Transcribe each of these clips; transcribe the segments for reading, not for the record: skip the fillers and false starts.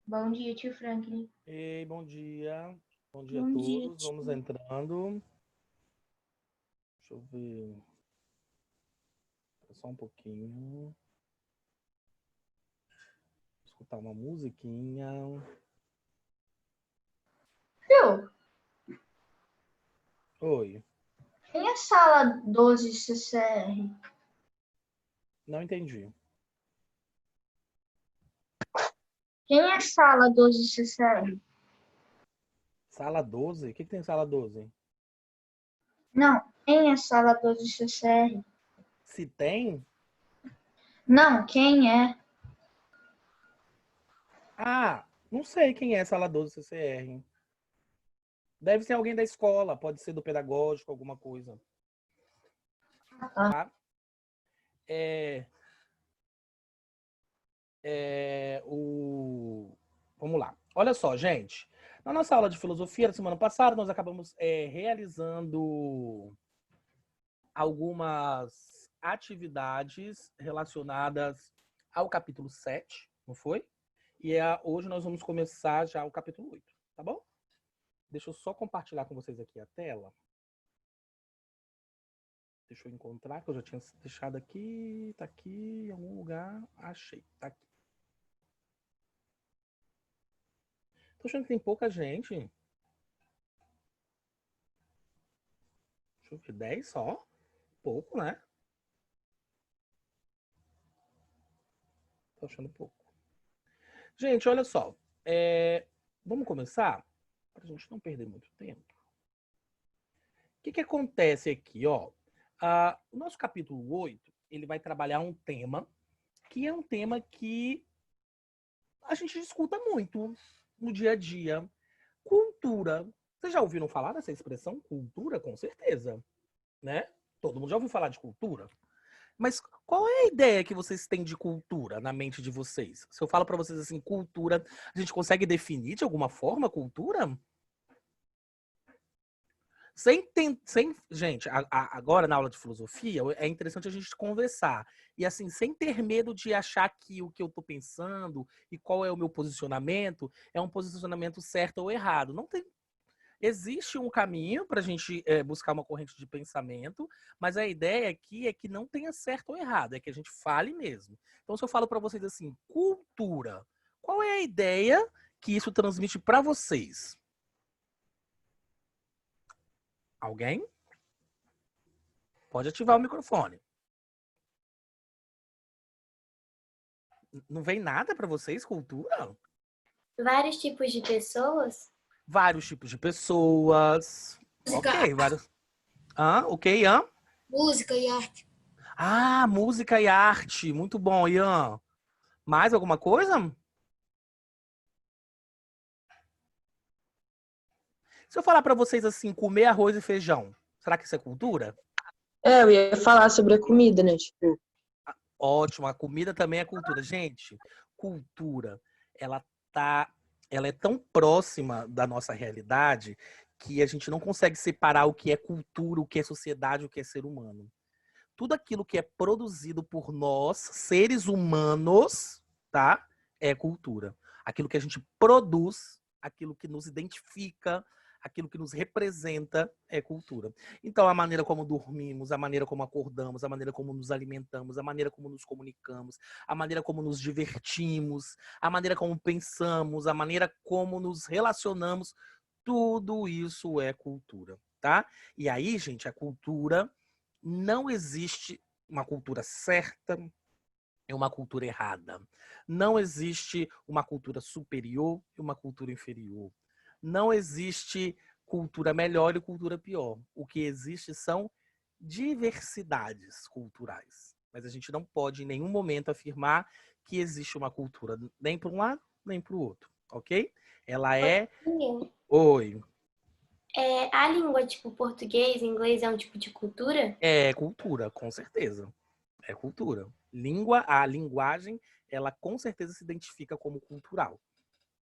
Bom dia, tio Franklin. Ei, bom dia. Bom dia a Bom dia, todos. Vamos tio. entrando. Deixa eu ver. Só um pouquinho. Escutar uma musiquinha. Tio, Oi. quem é sala 12 CCR? Não entendi. Quem é sala 12 CCR? Sala 12? O que tem sala 12? Não, quem é sala 12 CCR? Se tem? Não, quem é? Ah, não sei quem é sala 12 CCR. Deve ser alguém da escola. Pode ser do pedagógico, alguma coisa. Tá. Tá? É, Vamos lá. Olha só, gente. Na nossa aula de filosofia da semana passada, nós acabamos realizando algumas atividades relacionadas ao capítulo 7, não foi? Hoje nós vamos começar já o capítulo 8, tá bom? Deixa eu só compartilhar com vocês aqui a tela. Deixa eu encontrar, que eu já tinha deixado aqui. Tá aqui em algum lugar. Achei, tá aqui. Tô achando que tem pouca gente. Deixa eu ver, 10 só? Pouco, né? Tô achando pouco. Gente, olha só. Vamos começar? Pra gente não perder muito tempo. O que acontece aqui, ó? O nosso capítulo 8, ele vai trabalhar um tema que é um tema que a gente discuta muito no dia a dia. Cultura. Vocês já ouviram falar dessa expressão cultura? Com certeza, né? Todo mundo já ouviu falar de cultura. Mas qual é a ideia que vocês têm de cultura na mente de vocês? Se eu falo para vocês assim, cultura, a gente consegue definir de alguma forma cultura? Gente, agora na aula de filosofia é interessante a gente conversar. E assim, sem ter medo de achar que o que eu estou pensando e qual é o meu posicionamento é um posicionamento certo ou errado. Não tem. Existe um caminho para a gente buscar uma corrente de pensamento, mas a ideia aqui é que não tenha certo ou errado, é que a gente fale mesmo. Então, se eu falo para vocês assim, cultura, qual é a ideia que isso transmite para vocês? Alguém? Pode ativar o microfone. Não vem nada para vocês, cultura? Vários tipos de pessoas. Vários tipos de pessoas. Música, Ok, vários. Ok, Ian? música e arte. Ah, música e arte. Muito bom, Ian. Mais alguma coisa? Se eu falar para vocês assim, comer arroz e feijão, será que isso é cultura? Eu ia falar sobre a comida, né? Tipo, Ótimo, a comida também é cultura. Gente, cultura, ela tá, ela é tão próxima da nossa realidade que a gente não consegue separar o que é cultura, o que é sociedade, o que é ser humano. Tudo aquilo que é produzido por nós, seres humanos, tá? É cultura. Aquilo que a gente produz, aquilo que nos identifica, aquilo que nos representa é cultura. Então, a maneira como dormimos, a maneira como acordamos, a maneira como nos alimentamos, a maneira como nos comunicamos, a maneira como nos divertimos, a maneira como pensamos, a maneira como nos relacionamos, tudo isso é cultura, tá? E aí, gente, a cultura não existe uma cultura certa e uma cultura errada. Não existe uma cultura superior e uma cultura inferior. Não existe cultura melhor e cultura pior. O que existe são diversidades culturais. Mas a gente não pode em nenhum momento afirmar que existe uma cultura nem para um lado nem para o outro, ok? Ela é. Oi. A língua, tipo português, inglês, é um tipo de cultura? É cultura, com certeza. É cultura. A linguagem, ela com certeza se identifica como cultural,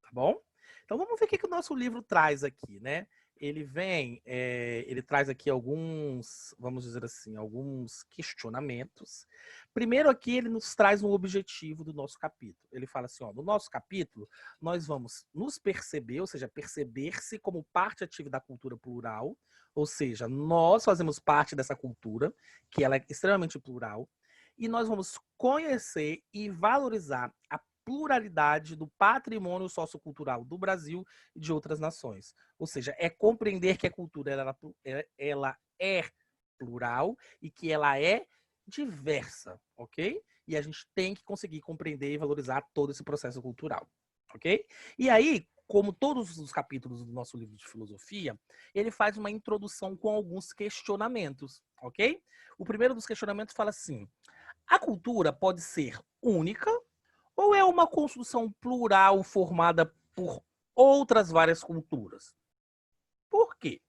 tá bom? Então vamos ver o que o nosso livro traz aqui, né? ele traz aqui alguns, vamos dizer assim, alguns questionamentos. Primeiro aqui ele nos traz um objetivo do nosso capítulo. Ele fala assim, ó, no nosso capítulo, nós vamos nos perceber, ou seja, perceber-se como parte ativa da cultura plural, ou seja, nós fazemos parte dessa cultura, que ela é extremamente plural, e nós vamos conhecer e valorizar a pluralidade do patrimônio sociocultural do Brasil e de outras nações. Ou seja, é compreender que a cultura ela é plural e que ela é diversa, ok? E a gente tem que conseguir compreender e valorizar todo esse processo cultural, ok? E aí, como todos os capítulos do nosso livro de filosofia, ele faz uma introdução com alguns questionamentos, ok? O primeiro dos questionamentos fala assim: a cultura pode ser única ou é uma construção plural formada por outras várias culturas? Por quê?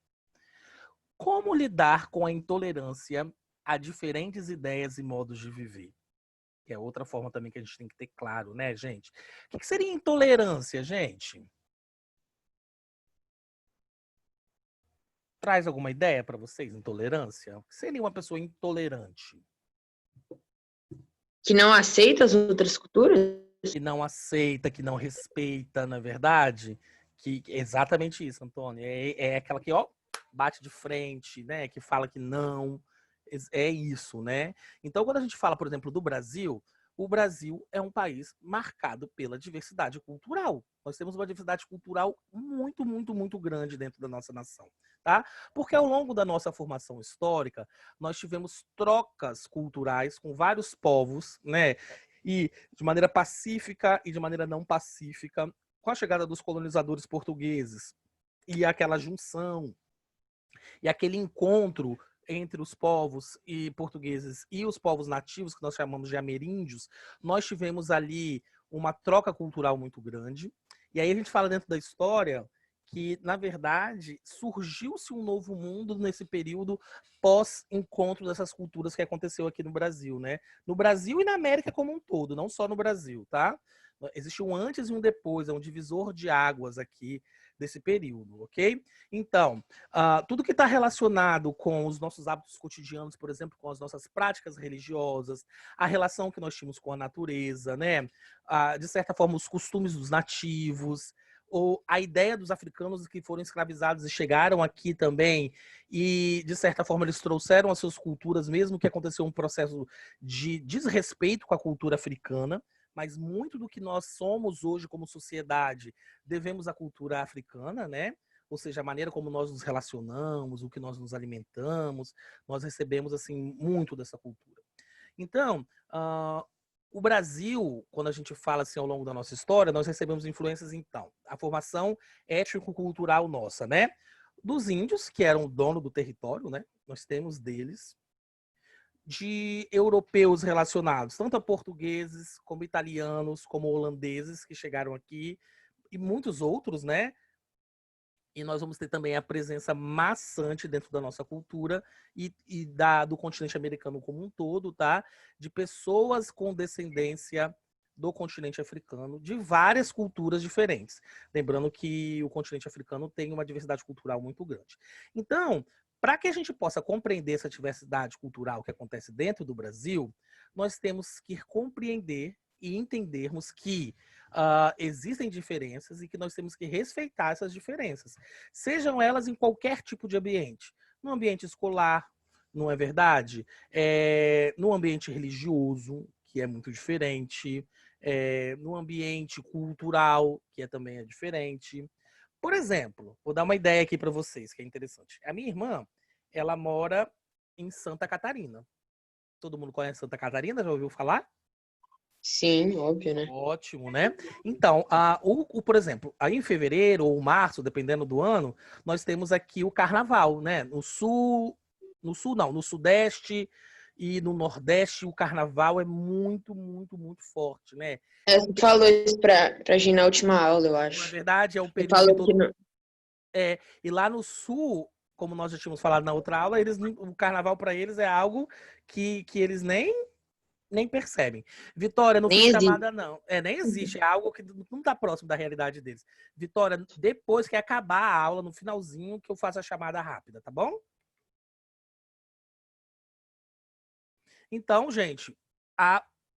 Como lidar com a intolerância a diferentes ideias e modos de viver? Que é outra forma também que a gente tem que ter claro, né, gente? O que seria intolerância, gente? Traz alguma ideia para vocês, intolerância? O que seria uma pessoa intolerante? Que não aceita as outras culturas? Que não aceita, que não respeita, na verdade? Que exatamente isso, Antônio. É aquela que, ó, bate de frente, né? Que fala que não. É isso, né? Então, quando a gente fala, por exemplo, do Brasil, o Brasil é um país marcado pela diversidade cultural. Nós temos uma diversidade cultural muito, muito, muito grande dentro da nossa nação, tá? Porque ao longo da nossa formação histórica, nós tivemos trocas culturais com vários povos, né? E de maneira pacífica e de maneira não pacífica, com a chegada dos colonizadores portugueses e aquela junção e aquele encontro entre os povos e portugueses e os povos nativos, que nós chamamos de ameríndios, nós tivemos ali uma troca cultural muito grande. E aí a gente fala dentro da história que, na verdade, surgiu-se um novo mundo nesse período pós-encontro dessas culturas que aconteceu aqui no Brasil, né? No Brasil e na América como um todo, não só no Brasil, tá? Existe um antes e um depois, é um divisor de águas aqui desse período, ok? Então, tudo que está relacionado com os nossos hábitos cotidianos, por exemplo, com as nossas práticas religiosas, a relação que nós tínhamos com a natureza, né? De certa forma, os costumes dos nativos, ou a ideia dos africanos que foram escravizados e chegaram aqui também, e de certa forma eles trouxeram as suas culturas, mesmo que aconteceu um processo de desrespeito com a cultura africana, mas muito do que nós somos hoje como sociedade devemos à cultura africana, né? Ou seja, a maneira como nós nos relacionamos, o que nós nos alimentamos, nós recebemos assim muito dessa cultura. Então, o Brasil, quando a gente fala assim ao longo da nossa história, nós recebemos influências, então, a formação étnico-cultural nossa, né? Dos índios, que eram o dono do território, né? Nós temos deles. De europeus relacionados, tanto a portugueses, como italianos, como holandeses que chegaram aqui, e muitos outros, né? E nós vamos ter também a presença maçante dentro da nossa cultura e do continente americano como um todo, tá? De pessoas com descendência do continente africano, de várias culturas diferentes. Lembrando que o continente africano tem uma diversidade cultural muito grande. Então, para que a gente possa compreender essa diversidade cultural que acontece dentro do Brasil, nós temos que compreender e entendermos que existem diferenças e que nós temos que respeitar essas diferenças, sejam elas em qualquer tipo de ambiente, no ambiente escolar, não é verdade? No ambiente religioso, que é muito diferente, no ambiente cultural, que também é diferente. Por exemplo, vou dar uma ideia aqui para vocês, que é interessante. A minha irmã, ela mora em Santa Catarina. Todo mundo conhece Santa Catarina? Já ouviu falar? Sim, óbvio, né? Ótimo, né? Então, por exemplo, aí em fevereiro ou março, dependendo do ano, nós temos aqui o carnaval, né? No sudeste e no nordeste, o carnaval é muito, muito, muito forte, né? Você falou isso pra gente na última aula, eu Na acho. verdade, é um Você período que falou que todo. não. E lá no sul, como nós já tínhamos falado na outra aula, o carnaval para eles é algo que eles nem Nem percebem. Vitória, não Nem fiz existe. chamada, não. Nem existe. É algo que não está próximo da realidade deles. Vitória, depois que acabar a aula, no finalzinho, que eu faço a chamada rápida, tá bom? Então, gente,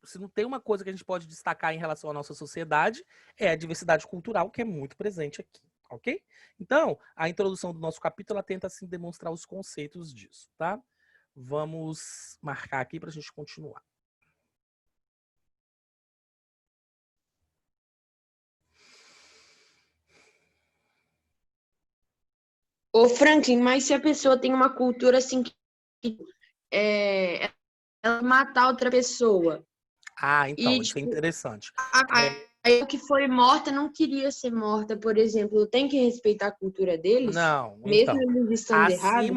se não tem uma coisa que a gente pode destacar em relação à nossa sociedade, é a diversidade cultural, que é muito presente aqui, ok? Então, a introdução do nosso capítulo, ela tenta, assim, demonstrar os conceitos disso, tá? Vamos marcar aqui para a gente continuar. Ô, Franklin, mas se a pessoa tem uma cultura assim que ela matar outra pessoa Então, e, isso é tipo, interessante. a que foi morta não queria ser morta, por exemplo, tem que respeitar a cultura deles, Não, mesmo então, eles estando errados?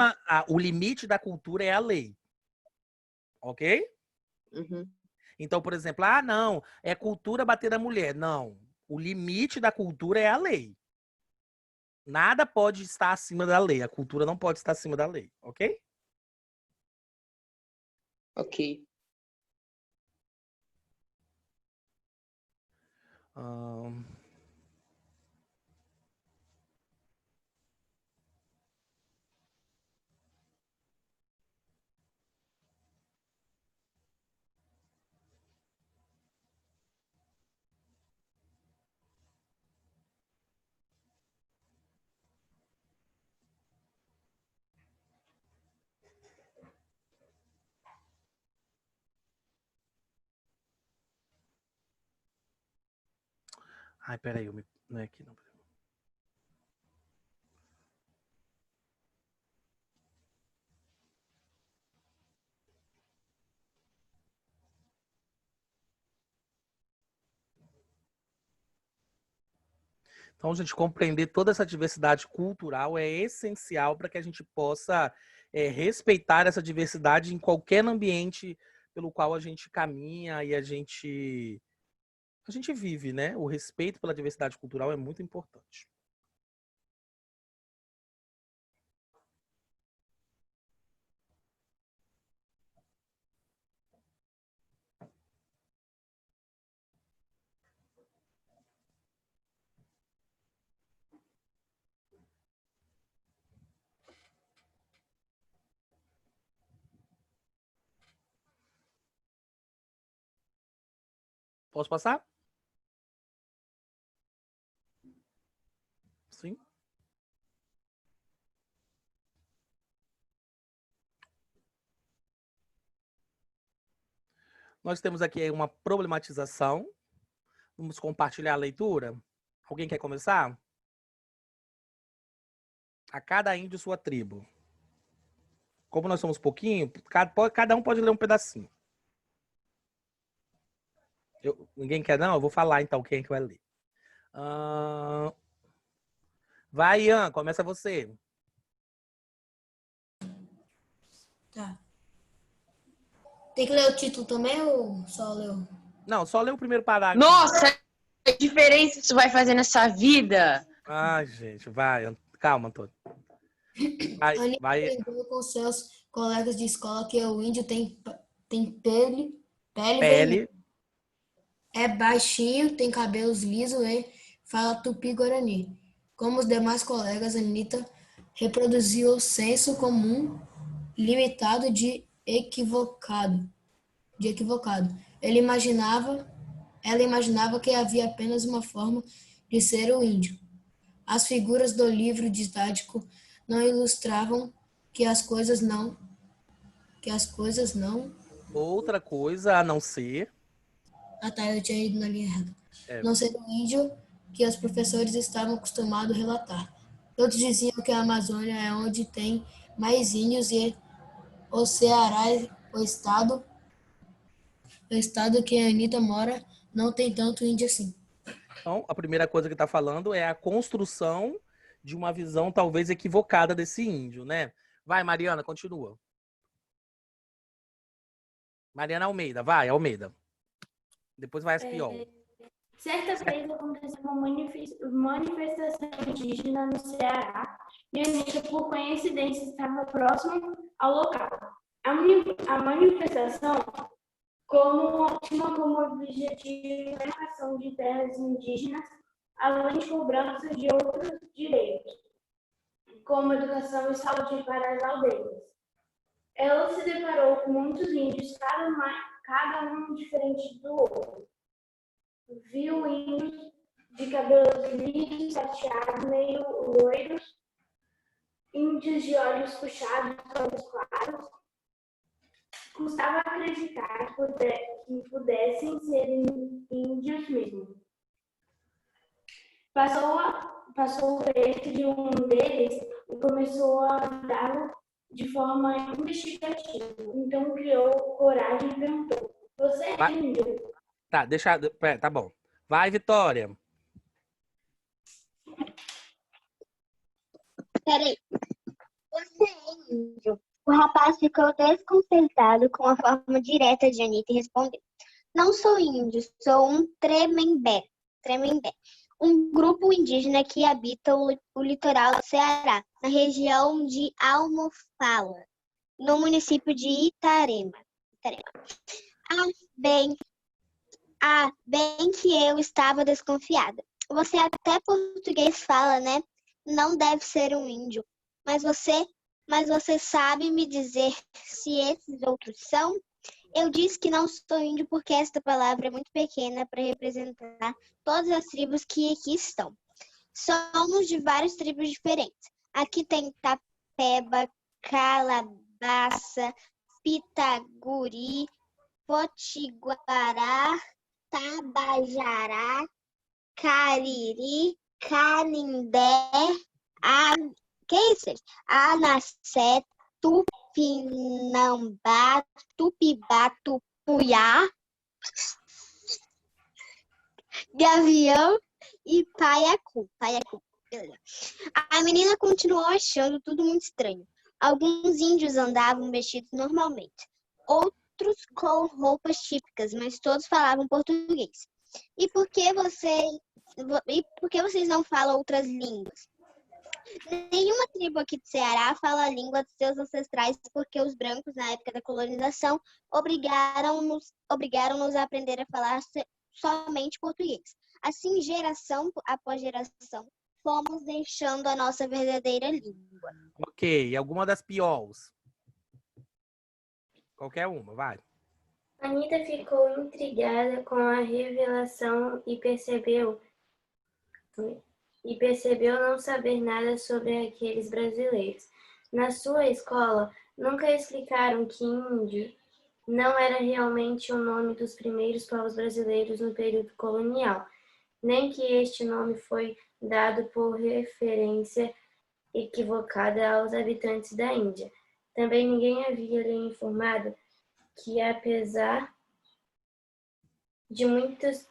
o limite da cultura é a lei, ok? Uhum. Então, por exemplo, não, é cultura bater na mulher. Não, o limite da cultura é a lei. Nada pode estar acima da lei. A cultura não pode estar acima da lei, ok? Ok. Ahn, Ai, peraí, não é aqui não. Então, gente, compreender toda essa diversidade cultural é essencial para que a gente possa respeitar essa diversidade em qualquer ambiente pelo qual a gente caminha e a gente vive, né? O respeito pela diversidade cultural é muito importante. Posso passar? Sim. Nós temos aqui uma problematização. Vamos compartilhar a leitura. Alguém quer começar? A cada índio sua tribo. Como nós somos pouquinho, cada um pode ler um pedacinho. Ninguém quer, não? Eu vou falar então quem é que vai ler. Vai, Ian, começa você. Tá. Tem que ler o título também ou só ler o... Não, só lê o primeiro parágrafo. Nossa, que diferença isso vai fazer nessa vida? Ai, gente, vai. Calma, Antônio. Vai, Anitta vai. aprendeu com seus colegas de escola que o índio tem pele vermelha. Pele. É baixinho, tem cabelos lisos e fala tupi-guarani. Como os demais colegas, Anitta reproduziu o senso comum limitado de equivocado. Ela imaginava que havia apenas uma forma de ser o índio. As figuras do livro didático não ilustravam que as coisas não. Outra coisa a não ser. Ah, tá, eu tinha ido na linha errada. É, Não ser o índio que os professores estavam acostumados a relatar. Todos diziam que a Amazônia é onde tem mais índios e o Ceará, o estado que a Anitta mora, não tem tanto índio assim. Então, a primeira coisa que está falando é a construção de uma visão talvez equivocada desse índio, né? Vai, Mariana, continua. Mariana Almeida, vai, Almeida. Depois vai Espiol. Certa vez aconteceu uma manifestação indígena no Ceará e a Anitta, por coincidência, estava próximo ao local. A manifestação tinha como objetivo a educação de terras indígenas, além de cobrança de outros direitos, como educação e saúde para as aldeias. Ela se deparou com muitos índios, cada um diferente do outro. Viu índios de cabelos lisos, prateados, meio loiros, índios de olhos puxados, olhos claros. Custava acreditar que pudessem ser índios mesmo. Passou perto de um deles e começou a ajudá-lo de forma investigativa. Então criou coragem e perguntou: "Você é índio?" Tá, tá bom. Vai, Vitória. Peraí. Você é índio? O rapaz ficou desconcertado com a forma direta de Anitta e respondeu: Não sou índio, sou um Tremembé. Um grupo indígena que habita o litoral do Ceará, na região de Almofala, no município de Itarema. Bem que eu estava desconfiada. Você até português fala, né? Não deve ser um índio. Mas você sabe me dizer se esses outros são? Eu disse que não sou índio porque esta palavra é muito pequena para representar todas as tribos que aqui estão. Somos de várias tribos diferentes. Aqui tem Tapeba, Calabaça, Pitaguri, Potiguará, Tabajará, Cariri, Canindé, que é isso? Anassé, Tupinambá, Tupibá, Tupuyá, Gavião e Paiacu. A menina continuou achando tudo muito estranho. Alguns índios andavam vestidos normalmente, outros com roupas típicas, mas todos falavam português. E por que vocês não falam outras línguas? Nenhuma tribo aqui do Ceará fala a língua dos seus ancestrais porque os brancos, na época da colonização, obrigaram-nos a aprender a falar somente português. Assim, geração após geração, fomos deixando a nossa verdadeira língua. Ok, alguma das piores? Qualquer uma, vai. Anitta ficou intrigada com a revelação e percebeu não saber nada sobre aqueles brasileiros. Na sua escola, nunca explicaram que índio não era realmente o nome dos primeiros povos brasileiros no período colonial, nem que este nome foi dado por referência equivocada aos habitantes da Índia. Também ninguém havia lhe informado que, apesar de muitas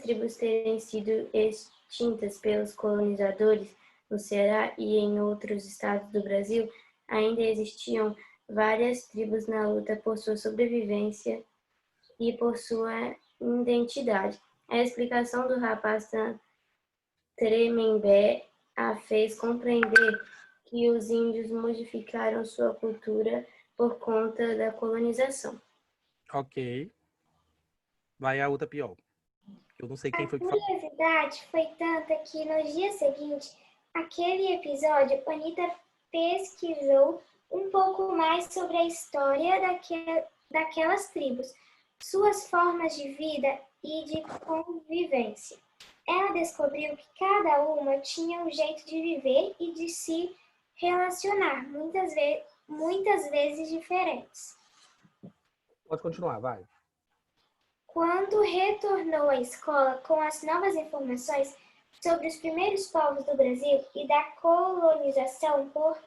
tribos terem sido extintas pelos colonizadores no Ceará e em outros estados do Brasil, ainda existiam várias tribos na luta por sua sobrevivência e por sua identidade. A explicação do rapaz Tremembé a fez compreender que os índios modificaram sua cultura por conta da colonização. Ok. Vai a outra pior. Eu não sei quem foi que falou. A curiosidade foi tanta que no dia seguinte, aquele episódio, Anitta pesquisou um pouco mais sobre a história daquelas tribos, suas formas de vida e de convivência. Ela descobriu que cada uma tinha um jeito de viver e de se relacionar, muitas vezes diferentes. Pode continuar, vai. Quando retornou à escola com as novas informações sobre os primeiros povos do Brasil e da colonização por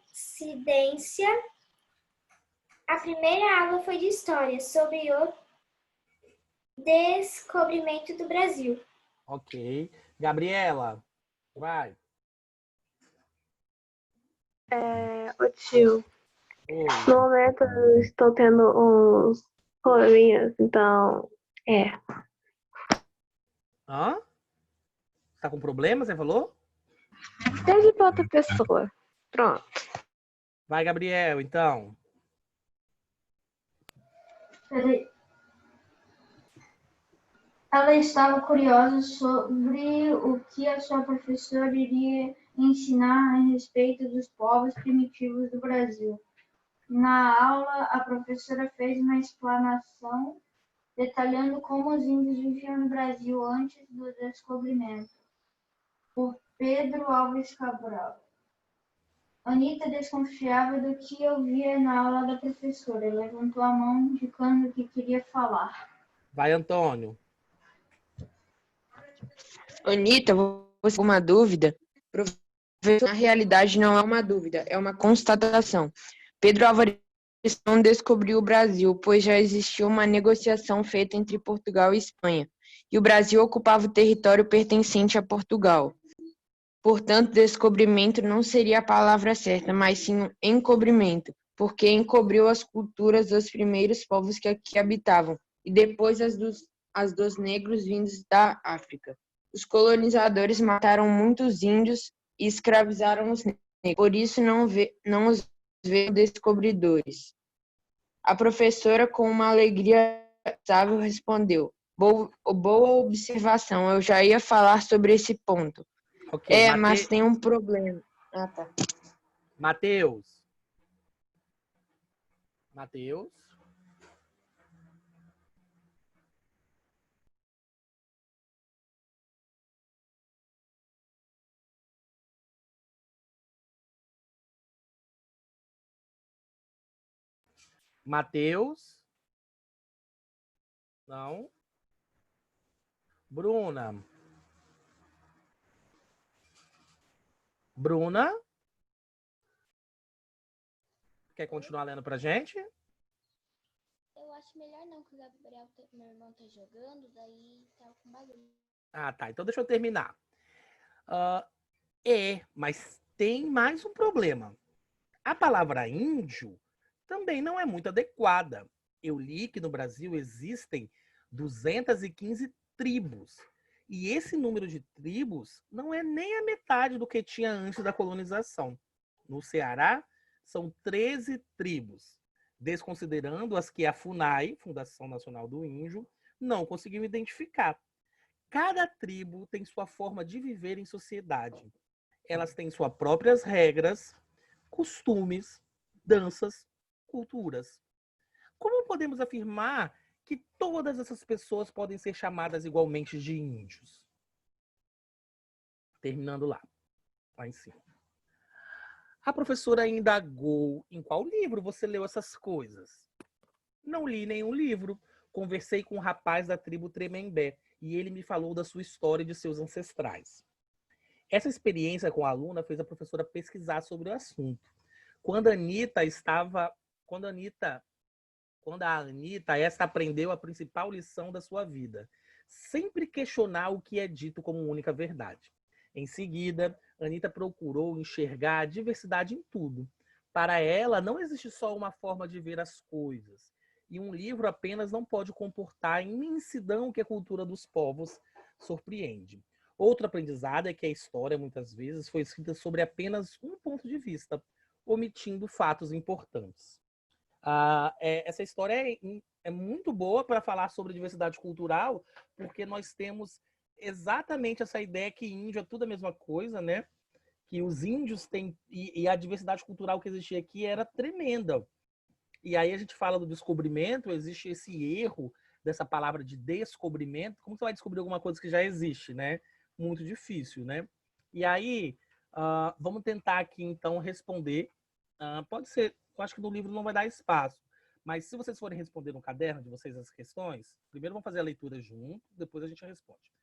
coincidência, a primeira aula foi de história sobre o descobrimento do Brasil. Ok. Gabriela, vai. Ô tio, Oi. no momento eu estou tendo uns probleminhas, então, Hã? Tá com problema, você falou? Pede pra outra pessoa. Pronto. Vai, Gabriel, então. Peraí. Ela estava curiosa sobre o que a sua professora iria ensinar a respeito dos povos primitivos do Brasil. Na aula, a professora fez uma explanação detalhando como os índios viviam no Brasil antes do descobrimento, por Pedro Álvares Cabral. Anita desconfiava do que ouvia na aula da professora. Levantou a mão, indicando que queria falar. Vai, Antônio. Anitta, você tem uma dúvida? Professor, na realidade não é uma dúvida, é uma constatação. Pedro Álvares não descobriu o Brasil, pois já existia uma negociação feita entre Portugal e Espanha, e o Brasil ocupava o território pertencente a Portugal. Portanto, descobrimento não seria a palavra certa, mas sim um encobrimento, porque encobriu as culturas dos primeiros povos que aqui habitavam, e depois as dos negros vindos da África. Os colonizadores mataram muitos índios e escravizaram os negros, por isso não os veem descobridores. A professora, com uma alegria incansável, respondeu: boa observação, eu já ia falar sobre esse ponto. Ok, Mas tem um problema. Ah, tá. Matheus. Matheus? Não. Bruna? Bruna? Quer continuar lendo pra gente? Eu acho melhor não, que o Gabriel, meu irmão, tá jogando, daí tá com barulho. Ah, tá. Então deixa eu terminar. Mas tem mais um problema. A palavra índio também não é muito adequada. Eu li que no Brasil existem 215 tribos. E esse número de tribos não é nem a metade do que tinha antes da colonização. No Ceará, são 13 tribos, desconsiderando as que a FUNAI, Fundação Nacional do Índio, não conseguiu identificar. Cada tribo tem sua forma de viver em sociedade. Elas têm suas próprias regras, costumes, danças, culturas. Como podemos afirmar que todas essas pessoas podem ser chamadas igualmente de índios? Terminando lá em cima. A professora indagou: em qual livro você leu essas coisas? Não li nenhum livro. Conversei com um rapaz da tribo Tremembé e ele me falou da sua história e de seus ancestrais. Essa experiência com a aluna fez a professora pesquisar sobre o assunto. Quando a Anita, esta aprendeu a principal lição da sua vida: sempre questionar o que é dito como única verdade. Em seguida, Anita procurou enxergar a diversidade em tudo. Para ela, não existe só uma forma de ver as coisas. E um livro apenas não pode comportar a imensidão que a cultura dos povos surpreende. Outro aprendizado é que a história, muitas vezes, foi escrita sobre apenas um ponto de vista, omitindo fatos importantes. Essa história é muito boa para falar sobre diversidade cultural, porque nós temos exatamente essa ideia que índio é tudo a mesma coisa, né? Que os índios têm... E a diversidade cultural que existia aqui era tremenda. E aí a gente fala do descobrimento, existe esse erro dessa palavra de descobrimento. Como você vai descobrir alguma coisa que já existe, né? Muito difícil, né? E aí, vamos tentar aqui, então, responder. Pode ser, eu acho que no livro não vai dar espaço, mas se vocês forem responder no caderno de vocês as questões, primeiro vamos fazer a leitura junto, depois a gente responde.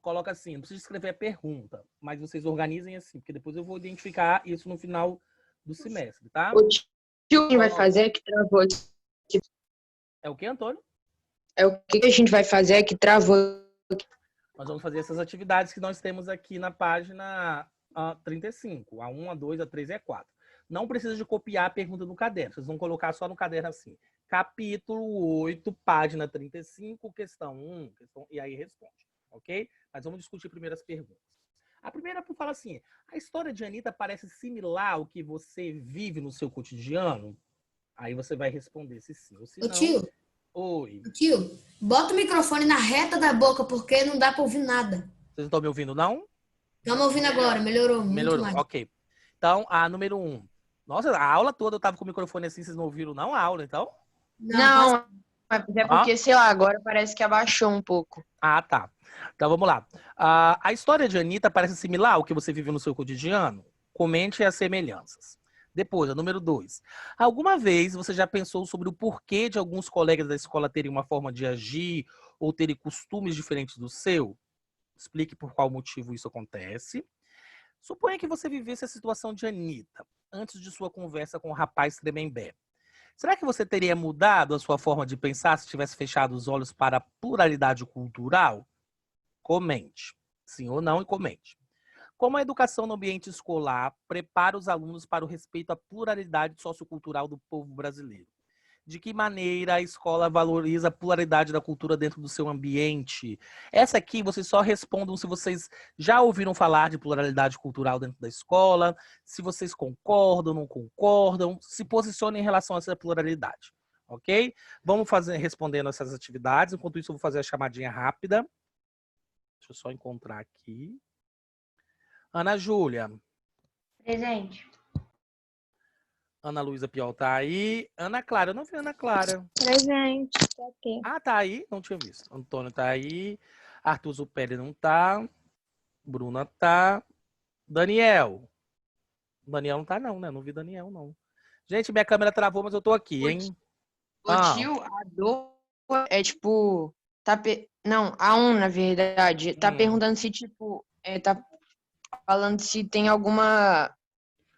Coloca assim, não precisa escrever a pergunta, mas vocês organizem assim, porque depois eu vou identificar isso no final do semestre, tá? O tio que vai fazer é que travou. É o que, Antônio? É o que a gente vai fazer é que travou. Nós vamos fazer essas atividades que nós temos aqui na página 35, a 1, a 2, a 3 e a 4. Não precisa de copiar a pergunta no caderno, vocês vão colocar só no caderno assim. Capítulo 8, página 35, questão 1, e aí responde, ok? Mas vamos discutir primeiro as perguntas. A primeira fala assim: a história de Anita parece similar ao que você vive no seu cotidiano? Aí você vai responder se sim ou se Ô não. tio, Oi. tio, bota o microfone na reta da boca, porque não dá pra ouvir nada. Vocês não estão me ouvindo, não? Estamos ouvindo agora, melhorou muito Melhorou, mais. ok. Então, a número 1. Nossa, a aula toda eu tava com o microfone assim, vocês não ouviram não a aula, então? Não, é porque, sei lá, agora parece que abaixou um pouco. Ah, tá. Então vamos lá. A história de Anitta parece similar ao que você vive no seu cotidiano? Comente as semelhanças. Depois, a número 2. Alguma vez você já pensou sobre o porquê de alguns colegas da escola terem uma forma de agir ou terem costumes diferentes do seu? Explique por qual motivo isso acontece. Suponha que você vivesse a situação de Anitta antes de sua conversa com o rapaz Tremembé. Será que você teria mudado a sua forma de pensar se tivesse fechado os olhos para a pluralidade cultural? Comente. Sim ou não e comente. Como a educação no ambiente escolar prepara os alunos para o respeito à pluralidade sociocultural do povo brasileiro? De que maneira a escola valoriza a pluralidade da cultura dentro do seu ambiente? Essa aqui vocês só respondam se vocês já ouviram falar de pluralidade cultural dentro da escola, se vocês concordam, não concordam, se posicionem em relação a essa pluralidade, ok? Vamos fazer respondendo essas atividades. Enquanto isso, eu vou fazer a chamadinha rápida. Deixa eu só encontrar aqui. Ana Júlia. Presente. Ana Luísa Piol tá aí. Ana Clara, eu não vi Ana Clara. Presente. Tá aqui. Ah, tá aí? Não tinha visto. Antônio tá aí. Arthur Zupelli não tá. Bruna tá. Daniel. Daniel não tá não, né? Não vi Daniel, não. Gente, minha câmera travou, mas eu tô aqui, hein? O tio, a dor é tipo. Não, a na verdade, tá perguntando se, tipo, tá falando se tem alguma,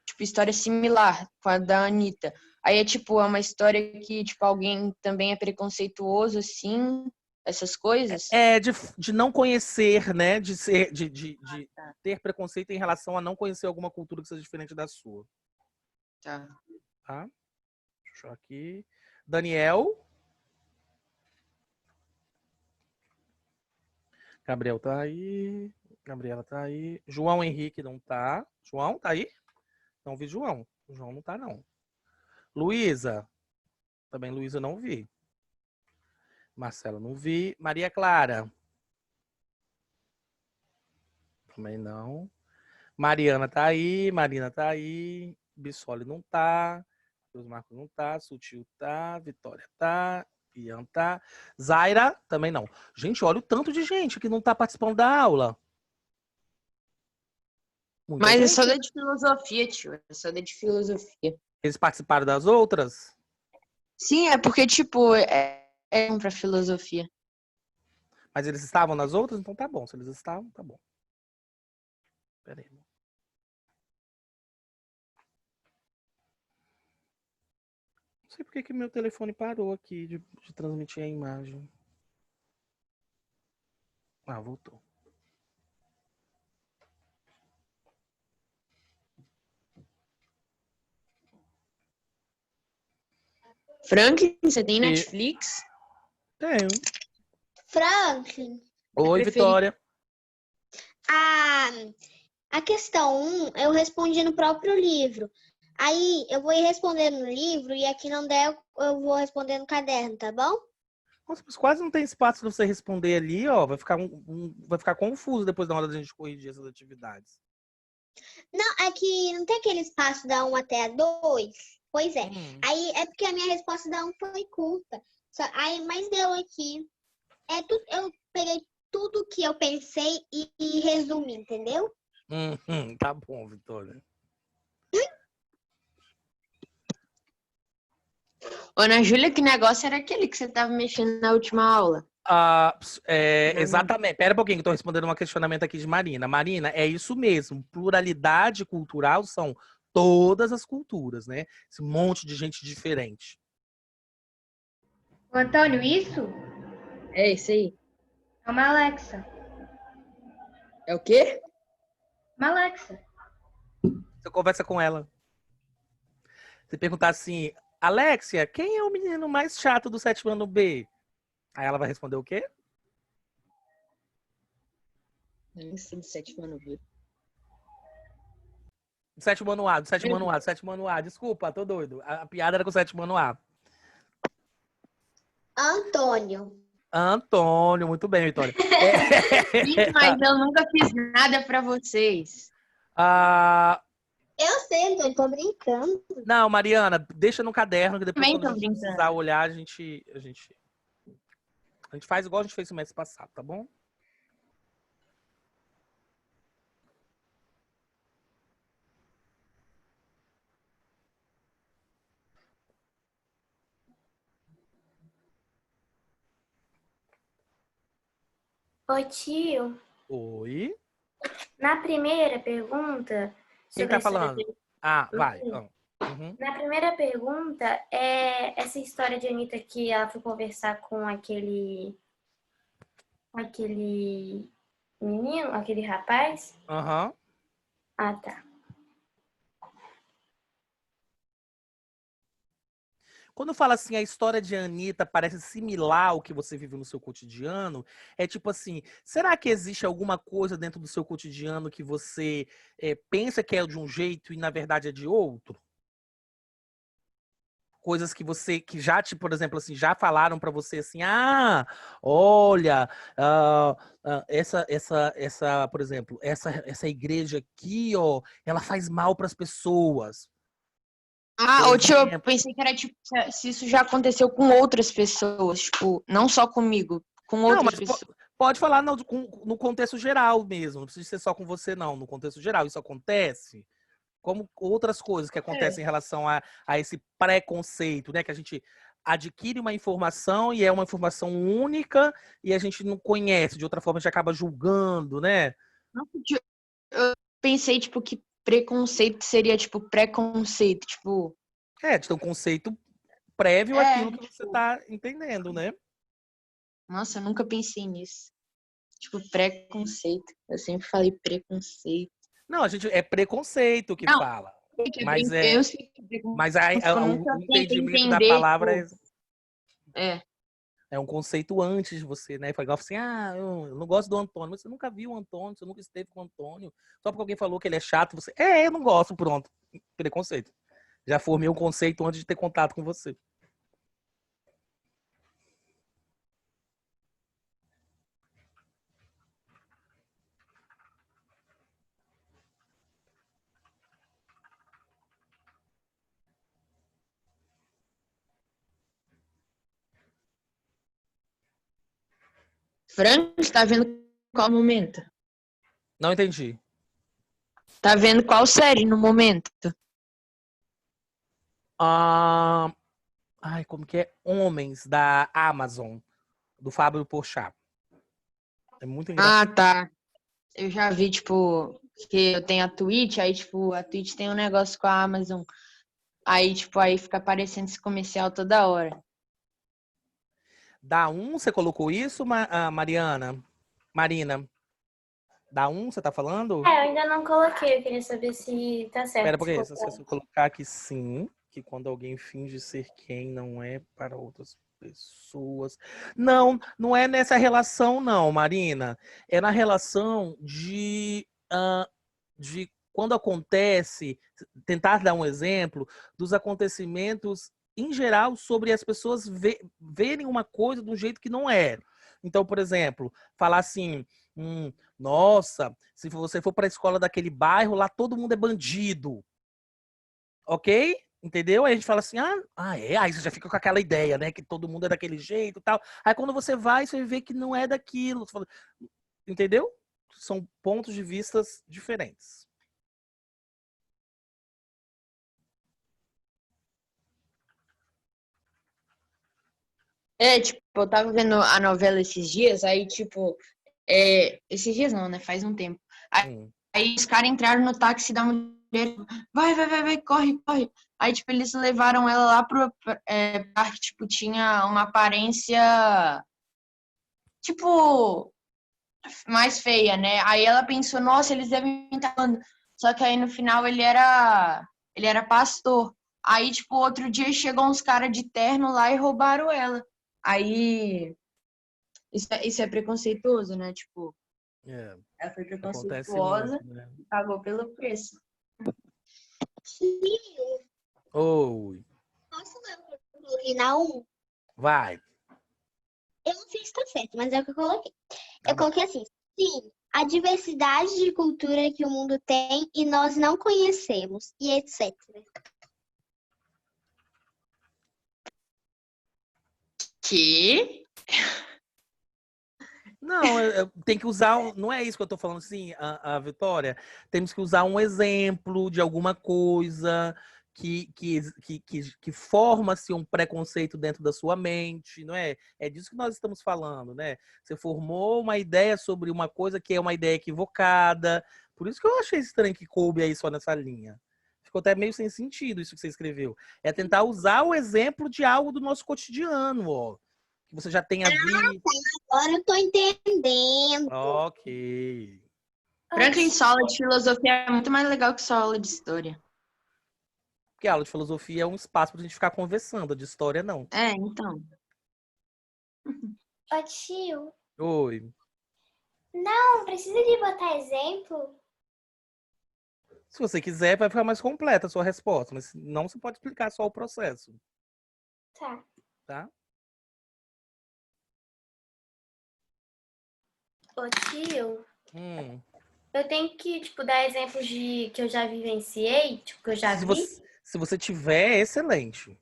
tipo, história similar com a da Anitta. Aí é tipo, é uma história que, tipo, alguém também é preconceituoso, assim, essas coisas? É de não conhecer, né? De ter preconceito em relação a não conhecer alguma cultura que seja diferente da sua. Tá. Tá? Deixa eu aqui. Daniel. Gabriel tá aí. Gabriela tá aí. João Henrique não tá. João tá aí? Não vi João. João não tá, não. Luísa. Também Luísa não vi. Marcela não vi. Maria Clara. Também não. Mariana tá aí. Marina tá aí. Bissoli não tá. Cruz Marcos não tá. Sutil tá. Vitória tá. Ian tá. Zaira também não. Gente, olha o tanto de gente que não tá participando da aula. Muita Mas é gente. só da de filosofia, tio. É só da de filosofia. Eles participaram das outras? Sim, é porque, tipo, é pra filosofia. Mas eles estavam nas outras? Então tá bom. Se eles estavam, tá bom. Pera aí. Não sei por que meu telefone parou aqui de transmitir a imagem. Ah, voltou. Franklin, você tem Netflix? Tenho. Franklin, Oi, Vitória. a questão 1 eu respondi no próprio livro. Aí eu vou ir respondendo no livro e aqui não der, eu vou responder no caderno, tá bom? Nossa, mas quase não tem espaço pra você responder ali, ó. Vai ficar confuso depois da hora da gente corrigir essas atividades. Não, é que não tem aquele espaço da 1 até a 2? Pois é. Aí é porque a minha resposta da 1 foi curta. Mas deu aqui. Eu peguei tudo que eu pensei e resumi, entendeu? Tá bom, Vitória. Ô, Ana Júlia, que negócio era aquele que você tava mexendo na última aula? Exatamente. Pera um pouquinho que eu tô respondendo um questionamento aqui de Marina. Marina, é isso mesmo. Pluralidade cultural são todas as culturas, né? Esse monte de gente diferente. Ô, Antônio, isso É isso aí. é uma Alexa. É o quê? Uma Alexa. Você conversa com ela. Você perguntar assim, Alexia, quem é o menino mais chato do 7º ano B? Aí ela vai responder o quê? Eu não sei do 7º ano B. Sétimo ano A, do sétimo ano A, do sétimo ano A. Desculpa, tô doido. A piada era com o sétimo ano A. Antônio. Antônio, muito bem, Vitória. Gente, mas eu nunca fiz nada pra vocês. Ah, Eu sei, Antônio, tô brincando. não, Mariana, deixa no caderno que depois Também quando a tô gente brincando. precisar olhar, a gente faz igual a gente fez no mês passado, tá bom? Ô tio, Oi? na primeira pergunta Quem sobre a tá história falando? Ah, vai. de... Uhum. Na primeira pergunta, é essa história de Anitta que ela foi conversar com aquele menino, aquele rapaz. Aham. Ah, tá. Quando fala assim, a história de Anitta parece similar ao que você vive no seu cotidiano, é tipo assim, será que existe alguma coisa dentro do seu cotidiano que você pensa que é de um jeito e na verdade é de outro? Coisas que já por exemplo, assim, já falaram pra você assim, olha, por exemplo, essa igreja aqui, ó, ela faz mal pras pessoas. Por Ô tio, eu exemplo. pensei que era tipo, se isso já aconteceu com outras pessoas, tipo, não só comigo, com Não, outras mas pessoas. pode falar no contexto geral mesmo, não precisa ser só com você, não. No contexto geral, isso acontece? Como outras coisas que acontecem em relação a esse preconceito, né? Que a gente adquire uma informação e é uma informação única e a gente não conhece, de outra forma a gente acaba julgando, né? Não, tio, eu pensei, tipo, que preconceito seria, tipo, preconceito, tipo... De ter um conceito prévio àquilo que você tipo, tá entendendo, né? nossa, eu nunca pensei nisso. Tipo, preconceito. Eu sempre falei preconceito. Não, é preconceito que Não, fala. Mas eu sei que é preconceito. mas Eu o nunca tentei entendimento da entender, palavra tipo... É. é um conceito antes de você, né? Foi igual assim, eu não gosto do Antônio. Mas você nunca viu o Antônio, você nunca esteve com o Antônio. Só porque alguém falou que ele é chato, você... eu não gosto, pronto. Preconceito. Já formei um conceito antes de ter contato com você. Frank, tá vendo qual momento? Não entendi. Tá vendo qual série no momento? Como que é? Homens, da Amazon, do Fábio Porchat. É muito engraçado. Tá. Eu já vi, tipo, que eu tenho a Twitch, aí, tipo, a Twitch tem um negócio com a Amazon. Aí, tipo, aí fica aparecendo esse comercial toda hora. Da 1, você colocou isso, Mariana? Marina? Da 1, você tá falando? Eu ainda não coloquei, eu queria saber se tá Espera, certo. porque se você colocar aqui sim, que quando alguém finge ser quem não é para outras pessoas. Não, não é nessa relação, não, Marina. É na relação de quando acontece, tentar dar um exemplo dos acontecimentos em geral sobre as pessoas verem uma coisa de um jeito que não é. Então, por exemplo, falar assim, nossa, se você for para a escola daquele bairro, lá todo mundo é bandido. Ok? Entendeu? Aí a gente fala assim, aí você já fica com aquela ideia, né? Que todo mundo é daquele jeito e tal. Aí quando você vai, você vê que não é daquilo. Entendeu? São pontos de vistas diferentes. Tipo, eu tava vendo a novela esses dias, aí, tipo, esses dias não, né? Faz um tempo. Aí os caras entraram no táxi da mulher, vai, corre, corre. Aí, tipo, eles levaram ela lá pro parque, tipo, tinha uma aparência, tipo, mais feia, né? Aí ela pensou, nossa, eles devem estar falando. Só que aí no final ele era pastor. Aí, tipo, outro dia chegou uns caras de terno lá e roubaram ela. Aí, isso é preconceituoso, né? Tipo, ela foi Acontece preconceituosa muito, né? e pagou pelo preço. Sim, Oi. posso ler o que eu coloquei na 1? Vai. Eu não sei se tá certo, mas é o que eu coloquei. Tá Eu bom. coloquei assim, sim, a diversidade de cultura que o mundo tem e nós não conhecemos, e etc. Que? Não, tem que usar. Não é isso que eu tô falando assim, a Vitória. Temos que usar um exemplo de alguma coisa que forma-se um preconceito dentro da sua mente, não é? É disso que nós estamos falando, né? Você formou uma ideia sobre uma coisa que é uma ideia equivocada. Por isso que eu achei estranho que coube aí só nessa linha. Ficou até meio sem sentido isso que você escreveu. É tentar usar o exemplo de algo do nosso cotidiano, ó. Que você já tenha visto. Agora eu tô entendendo. Ok. Franklin, sua aula de filosofia é muito mais legal que sua aula de história. Porque a aula de filosofia é um espaço pra gente ficar conversando, de história não. É, então. Ô tio, Oi. não precisa de botar exemplo? Se você quiser, vai ficar mais completa a sua resposta, mas não você pode explicar só o processo, Tá. tá? Ô tio, Hum. eu tenho que, tipo, dar exemplos de que eu já vivenciei, tipo, que eu já Se vi? se você tiver, é excelente.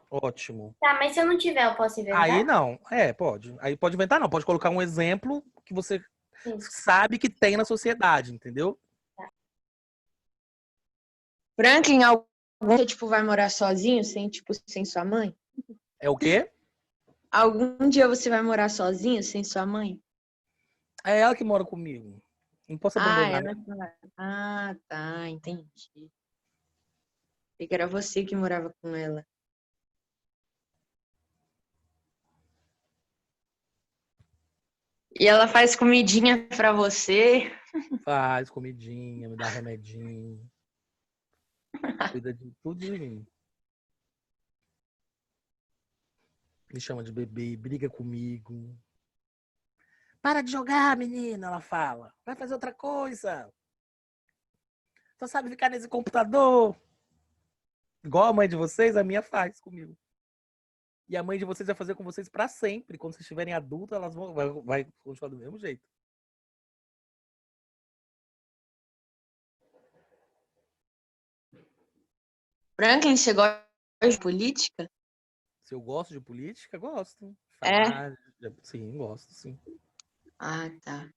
Ótimo. Tá, mas se eu não tiver, eu posso Aí inventar? não. É, pode. Aí pode inventar, não. Pode colocar um exemplo que você Sim. sabe que tem na sociedade, entendeu? Franklin, algum dia, tipo, vai morar sozinho, sem, tipo, sem sua mãe? É o quê? Algum dia você vai morar sozinho, sem sua mãe? É ela que mora comigo. Não posso Ah, abandonar, ela né? fala. Ah, tá, entendi. Achei que era você que morava com ela. E ela faz comidinha pra você. Faz comidinha, me dá remedinho. Cuida de tudo de mim. Me chama de bebê, briga comigo. Para de jogar, menina, ela fala. Vai fazer outra coisa. Só sabe ficar nesse computador. Igual a mãe de vocês, a minha faz comigo. E a mãe de vocês vai fazer com vocês pra sempre. Quando vocês estiverem adultos, elas vão vai continuar do mesmo jeito. Franklin, você gosta de política? Se eu gosto de política, gosto. É. Falar, sim, gosto, sim. Ah, tá.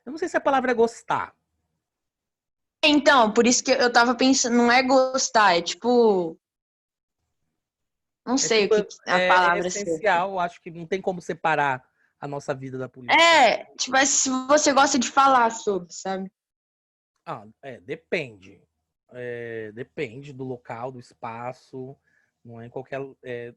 Eu não sei se a palavra é gostar. Então, por isso que eu tava pensando, não é gostar, é tipo. Não É sei o tipo, que a é palavra certa. essencial. Acho que não tem como separar a nossa vida da política. É, tipo, se você gosta de falar sobre, sabe? Ah, depende. Depende do local, do espaço. Não é em qualquer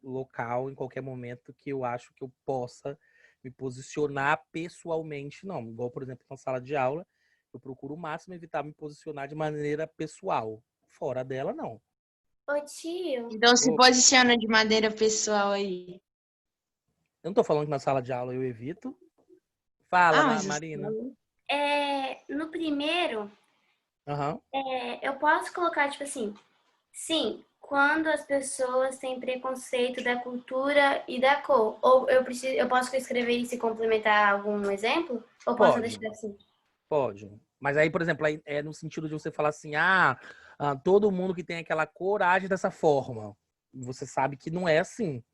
local, em qualquer momento que eu acho que eu possa me posicionar pessoalmente, não. Igual, por exemplo, na sala de aula, eu procuro o máximo evitar me posicionar de maneira pessoal. Fora dela, não. Ô tio, Então se Eu posiciona de maneira pessoal aí. não tô falando que na sala de aula eu evito. Fala, Ah, mas você Marina. falou. no primeiro, Aham. eu posso colocar, tipo assim, sim, quando as pessoas têm preconceito da cultura e da cor. Ou eu posso escrever isso e complementar algum exemplo? Ou posso Pode, deixar assim? pode. Mas aí, por exemplo, aí é no sentido de você falar assim, todo mundo que tem aquela coragem dessa forma. Você sabe que não é assim.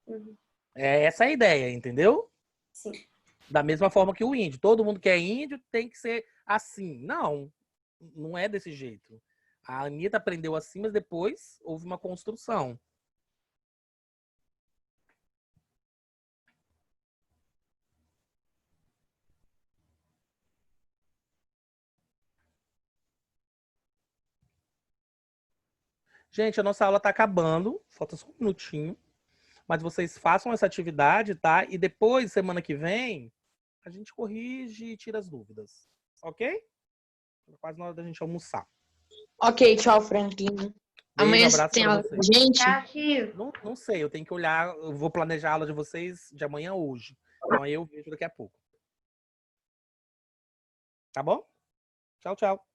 Uhum, É essa a ideia, entendeu? sim. Da mesma forma que o índio. Todo mundo que é índio tem que ser assim. Não, não é desse jeito. A Anitta aprendeu assim, mas depois houve uma construção. Gente, a nossa aula está acabando. Falta só um minutinho. Mas vocês façam essa atividade, tá? E depois, semana que vem, a gente corrige e tira as dúvidas. Ok? Tá quase na hora da gente almoçar. Ok, tchau, Franklin. Beijo, Amanhã você abraço tem para aula com vocês. a gente? Tchau, tio. Não sei, eu tenho que olhar. Eu vou planejar a aula de vocês de amanhã hoje. Então aí eu vejo daqui a pouco. Tá bom? Tchau, tchau.